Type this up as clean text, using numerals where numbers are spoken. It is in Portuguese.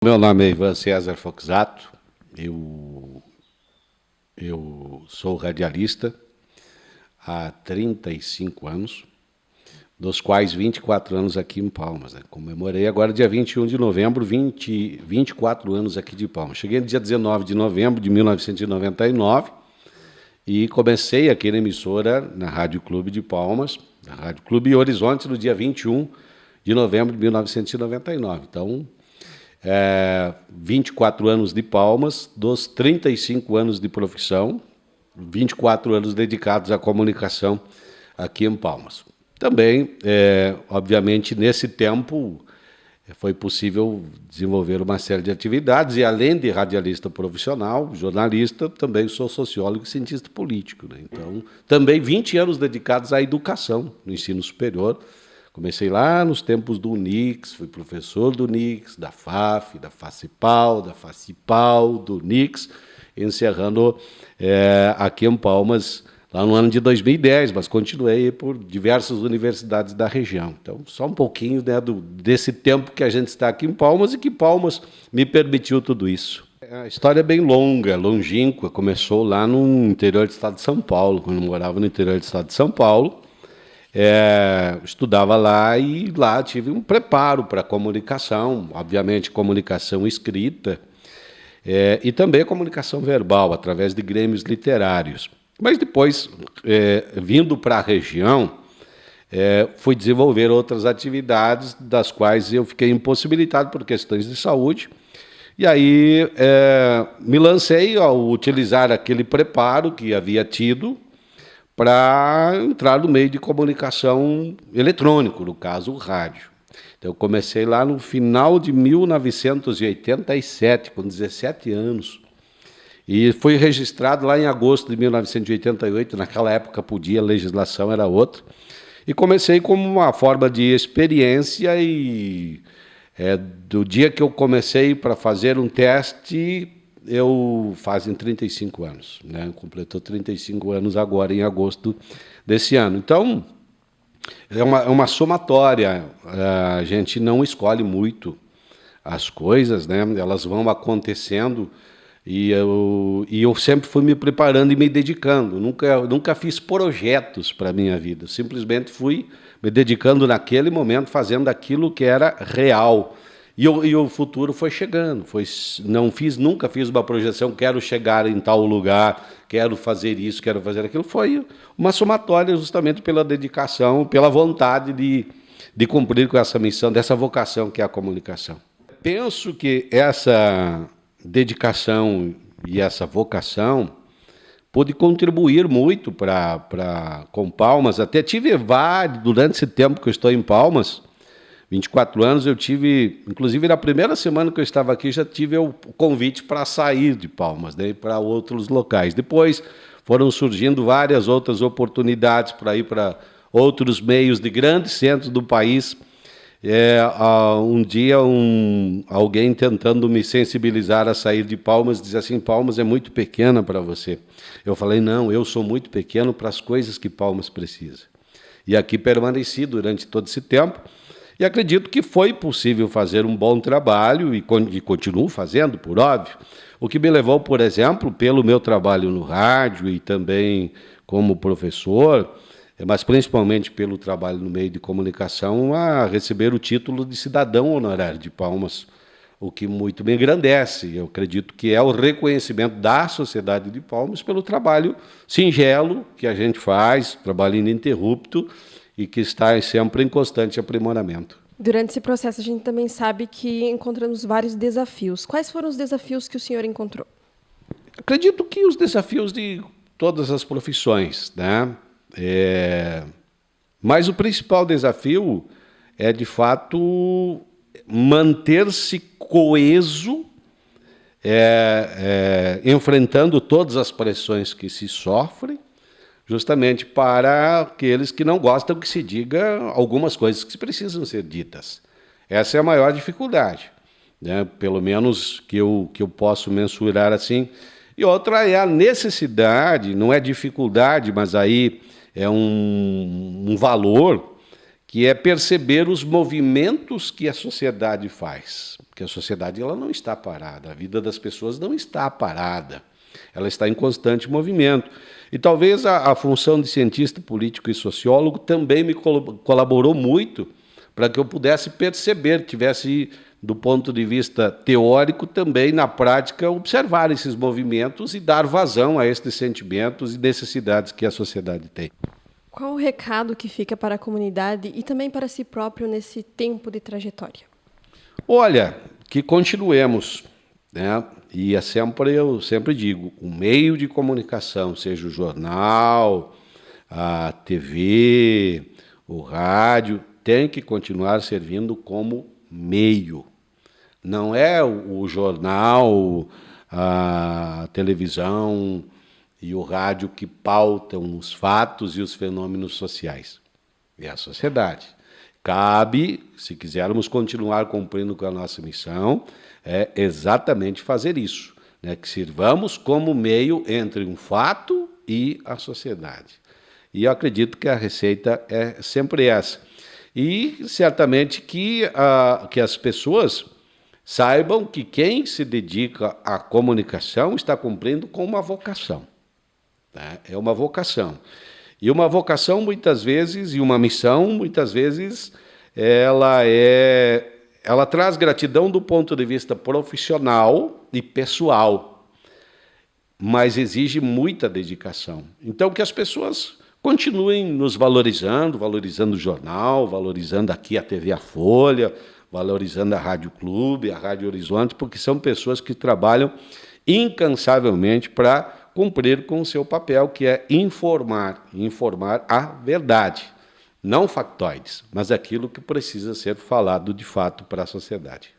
Meu nome é Ivan César Foxato, eu sou radialista há 35 anos, dos quais 24 anos aqui em Palmas. Comemorei agora dia 21 de novembro, 24 anos aqui de Palmas. Cheguei no dia 19 de novembro de 1999 e comecei aqui na emissora, na Rádio Clube de Palmas, na Rádio Clube Horizonte, no dia 21 de novembro de 1999. Então, 24 anos de Palmas, dos 35 anos de profissão, 24 anos dedicados à comunicação aqui em Palmas. Também, obviamente, nesse tempo, foi possível desenvolver uma série de atividades, e além de radialista profissional, jornalista, também sou sociólogo e cientista político, né? Então, também 20 anos dedicados à educação, no ensino superior. Comecei lá nos tempos do UNIX, fui professor do UNIX, da FAF, da FACIPAL, da FACIPAL, do UNIX, encerrando aqui em Palmas, lá no ano de 2010, mas continuei por diversas universidades da região. Então, só um pouquinho, né, desse tempo que a gente está aqui em Palmas e que Palmas me permitiu tudo isso. A história é bem longa, longínqua, começou lá no interior do estado de São Paulo, quando eu morava no interior do estado de São Paulo. Estudava lá e lá tive um preparo para comunicação, obviamente comunicação escrita, e também comunicação verbal, através de grêmios literários. Mas depois, vindo para a região, fui desenvolver outras atividades, das quais eu fiquei impossibilitado por questões de saúde. E aí me lancei ao utilizar aquele preparo que havia tido para entrar no meio de comunicação eletrônico, no caso, o rádio. Então, eu comecei lá no final de 1987, com 17 anos, e fui registrado lá em agosto de 1988, naquela época podia, a legislação era outra, e comecei como uma forma de experiência, e do dia que eu comecei para fazer um teste, fazem 35 anos, né? Completou 35 anos agora, em agosto desse ano. Então, é uma somatória, a gente não escolhe muito as coisas, né? Elas vão acontecendo, e eu sempre fui me preparando e me dedicando. Nunca fiz projetos para a minha vida, simplesmente fui me dedicando naquele momento, fazendo aquilo que era real. E o futuro foi chegando. Nunca fiz uma projeção, quero chegar em tal lugar, quero fazer isso, quero fazer aquilo. Foi uma somatória justamente pela dedicação, pela vontade de cumprir com essa missão, dessa vocação que é a comunicação. Penso que essa dedicação e essa vocação pôde contribuir muito com Palmas. Até tive durante esse tempo que eu estou em Palmas, 24 anos, eu tive, inclusive na primeira semana que eu estava aqui, já tive o convite para sair de Palmas, né, para outros locais. Depois foram surgindo várias outras oportunidades para ir para outros meios de grandes centros do país. Um dia, alguém tentando me sensibilizar a sair de Palmas, dizia assim: Palmas é muito pequena para você. Eu falei: não, eu sou muito pequeno para as coisas que Palmas precisa. E aqui permaneci durante todo esse tempo. E acredito que foi possível fazer um bom trabalho, e continuo fazendo, por óbvio. O que me levou, por exemplo, pelo meu trabalho no rádio e também como professor, mas principalmente pelo trabalho no meio de comunicação, a receber o título de cidadão honorário de Palmas, o que muito me engrandece. Eu acredito que é o reconhecimento da sociedade de Palmas pelo trabalho singelo que a gente faz, trabalho ininterrupto, e que está sempre em constante aprimoramento. Durante esse processo, a gente também sabe que encontramos vários desafios. Quais foram os desafios que o senhor encontrou? Acredito que os desafios de todas as profissões, né? Mas o principal desafio é, de fato, manter-se coeso, enfrentando todas as pressões que se sofrem, justamente para aqueles que não gostam que se diga algumas coisas que precisam ser ditas. Essa é a maior dificuldade, né? Pelo menos que eu posso mensurar assim. E outra é a necessidade, não é dificuldade, mas aí é um valor que é perceber os movimentos que a sociedade faz. Porque a sociedade ela não está parada, a vida das pessoas não está parada, ela está em constante movimento. E talvez a função de cientista político e sociólogo também me colaborou muito para que eu pudesse perceber, tivesse, do ponto de vista teórico, também na prática, observar esses movimentos e dar vazão a estes sentimentos e necessidades que a sociedade tem. Qual o recado que fica para a comunidade e também para si próprio nesse tempo de trajetória? Olha, que continuemos, né? E eu sempre digo, o meio de comunicação, seja o jornal, a TV, o rádio, tem que continuar servindo como meio. Não é o jornal, a televisão e o rádio que pautam os fatos e os fenômenos sociais. É a sociedade. Cabe, se quisermos continuar cumprindo com a nossa missão, é exatamente fazer isso, né? Que sirvamos como meio entre um fato e a sociedade. E eu acredito que a receita é sempre essa. E certamente que as pessoas saibam que quem se dedica à comunicação está cumprindo com uma vocação. Né? É uma vocação. E uma vocação, muitas vezes, e uma missão, muitas vezes, ela traz gratidão do ponto de vista profissional e pessoal, mas exige muita dedicação. Então, que as pessoas continuem nos valorizando o jornal, valorizando aqui a TV A Folha, valorizando a Rádio Clube, a Rádio Horizonte, porque são pessoas que trabalham incansavelmente para cumprir com o seu papel, que é informar a verdade, não factoides, mas aquilo que precisa ser falado de fato para a sociedade.